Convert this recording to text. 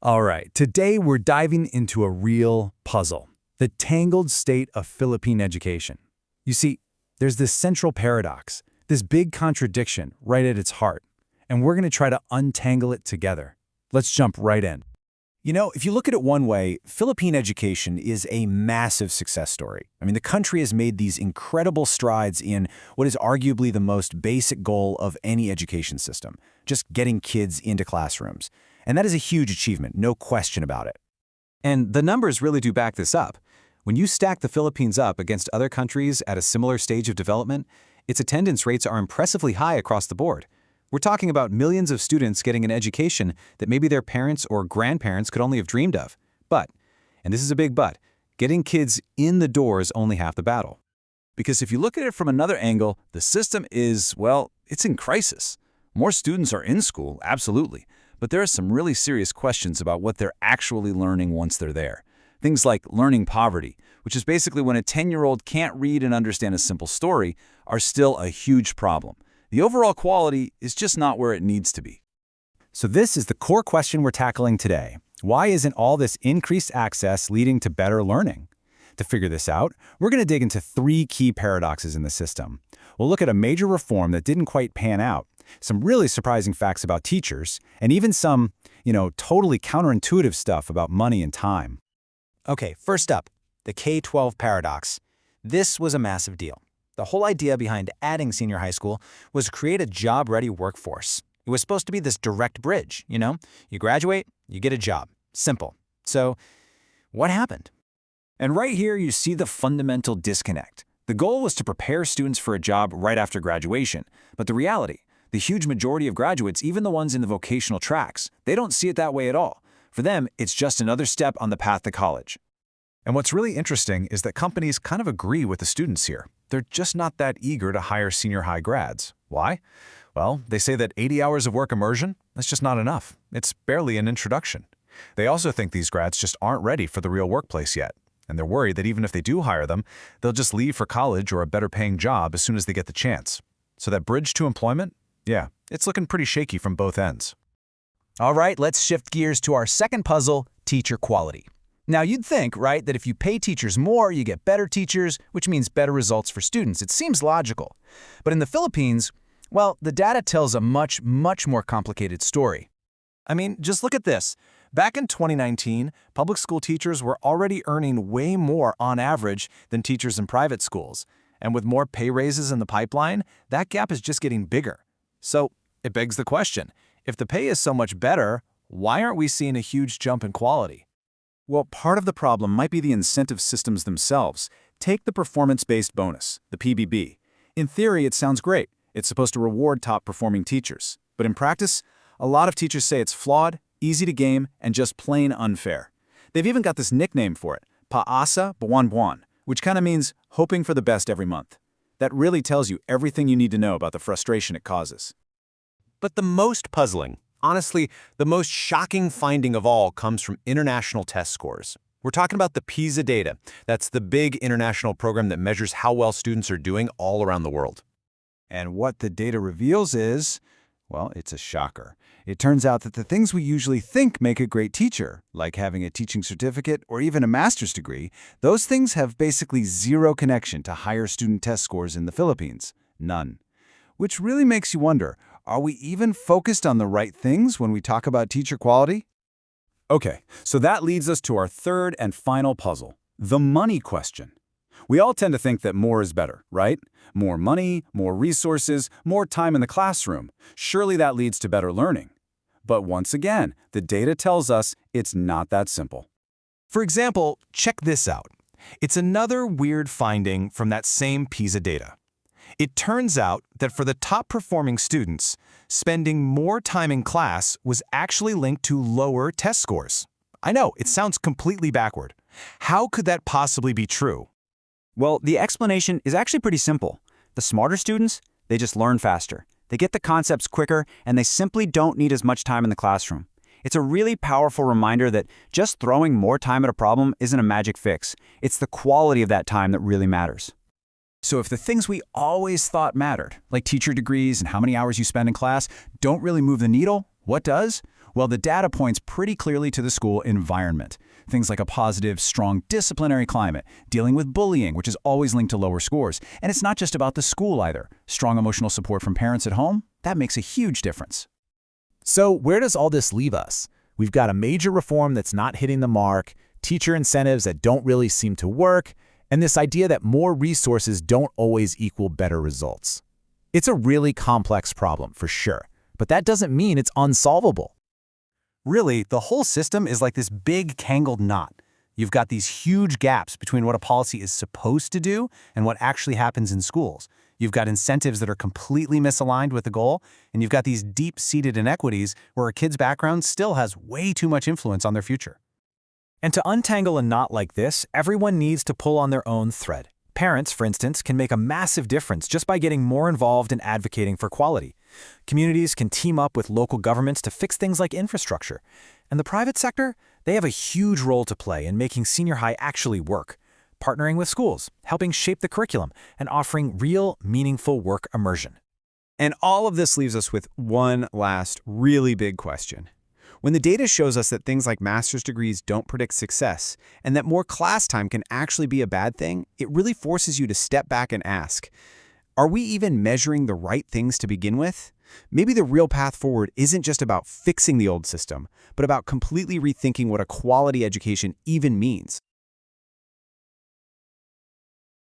All right, today we're diving into a real puzzle, the tangled state of Philippine education. You see, there's this central paradox, this big contradiction right at its heart, and we're going to try to untangle it together. Let's jump right in. If you look at it one way, Philippine education is a massive success story. The country has made these incredible strides in what is arguably the most basic goal of any education system, just getting kids into classrooms. And that is a huge achievement, no question about it. And the numbers really do back this up. When you stack the Philippines up against other countries at a similar stage of development, its attendance rates are impressively high across the board. We're talking about millions of students getting an education that maybe their parents or grandparents could only have dreamed of. But, and this is a big but, getting kids in the door is only half the battle. Because if you look at it from another angle, the system is, well, it's in crisis. More students are in school, absolutely, but there are some really serious questions about what they're actually learning once they're there. Things like learning poverty, which is basically when a 10-year-old can't read and understand a simple story, are still a huge problem. The overall quality is just not where it needs to be. So this is the core question we're tackling today. Why isn't all this increased access leading to better learning? To figure this out, we're going to dig into three key paradoxes in the system. We'll look at a major reform that didn't quite pan out, some really surprising facts about teachers, and even some, totally counterintuitive stuff about money and time. Okay, first up, the K-12 paradox. This was a massive deal. The whole idea behind adding senior high school was to create a job-ready workforce. It was supposed to be this direct bridge, You graduate, you get a job. Simple. So, what happened? And right here you see the fundamental disconnect. The goal was to prepare students for a job right after graduation, but the reality, the huge majority of graduates, even the ones in the vocational tracks, they don't see it that way at all. For them, it's just another step on the path to college. And what's really interesting is that companies kind of agree with the students here. They're just not that eager to hire senior high grads. Why? Well, they say that 80 hours of work immersion, that's just not enough. It's barely an introduction. They also think these grads just aren't ready for the real workplace yet. And they're worried that even if they do hire them, they'll just leave for college or a better paying job as soon as they get the chance. So that bridge to employment, yeah, it's looking pretty shaky from both ends. All right, let's shift gears to our second puzzle, teacher quality. Now, you'd think, right, that if you pay teachers more, you get better teachers, which means better results for students. It seems logical. But in the Philippines, well, the data tells a much more complicated story. Just look at this. Back in 2019, public school teachers were already earning way more on average than teachers in private schools. And with more pay raises in the pipeline, that gap is just getting bigger. So it begs the question, if the pay is so much better, why aren't we seeing a huge jump in quality? Well, part of the problem might be the incentive systems themselves. Take the performance-based bonus, the PBB. In theory, it sounds great. It's supposed to reward top-performing teachers. But in practice, a lot of teachers say it's flawed, easy to game, and just plain unfair. They've even got this nickname for it, Paasa Buwan Buwan, which kind of means hoping for the best every month. That really tells you everything you need to know about the frustration it causes. But the most puzzling, honestly, the most shocking finding of all comes from international test scores. We're talking about the PISA data. That's the big international program that measures how well students are doing all around the world. And what the data reveals is, well, it's a shocker. It turns out that the things we usually think make a great teacher, like having a teaching certificate or even a master's degree, those things have basically zero connection to higher student test scores in the Philippines. None. Which really makes you wonder, are we even focused on the right things when we talk about teacher quality? Okay, so that leads us to our third and final puzzle, the money question. We all tend to think that more is better, right? More money, more resources, more time in the classroom. Surely that leads to better learning. But once again, the data tells us it's not that simple. For example, check this out. It's another weird finding from that same PISA data. It turns out that for the top-performing students, spending more time in class was actually linked to lower test scores. I know, it sounds completely backward. How could that possibly be true? Well, the explanation is actually pretty simple. The smarter students, they just learn faster. They get the concepts quicker, and they simply don't need as much time in the classroom. It's a really powerful reminder that just throwing more time at a problem isn't a magic fix. It's the quality of that time that really matters. So if the things we always thought mattered, like teacher degrees and how many hours you spend in class, don't really move the needle, what does? Well, the data points pretty clearly to the school environment. Things like a positive, strong disciplinary climate, dealing with bullying, which is always linked to lower scores. And it's not just about the school either. Strong emotional support from parents at home, that makes a huge difference. So where does all this leave us? We've got a major reform that's not hitting the mark, teacher incentives that don't really seem to work, and this idea that more resources don't always equal better results. It's a really complex problem, for sure, but that doesn't mean it's unsolvable. Really, the whole system is like this big tangled knot. You've got these huge gaps between what a policy is supposed to do and what actually happens in schools. You've got incentives that are completely misaligned with the goal, and you've got these deep-seated inequities where a kid's background still has way too much influence on their future. And to untangle a knot like this, everyone needs to pull on their own thread. Parents, for instance, can make a massive difference just by getting more involved in advocating for quality. Communities can team up with local governments to fix things like infrastructure. And the private sector, they have a huge role to play in making senior high actually work, partnering with schools, helping shape the curriculum, and offering real, meaningful work immersion. And all of this leaves us with one last really big question. When the data shows us that things like master's degrees don't predict success, and that more class time can actually be a bad thing, it really forces you to step back and ask, are we even measuring the right things to begin with? Maybe the real path forward isn't just about fixing the old system, but about completely rethinking what a quality education even means.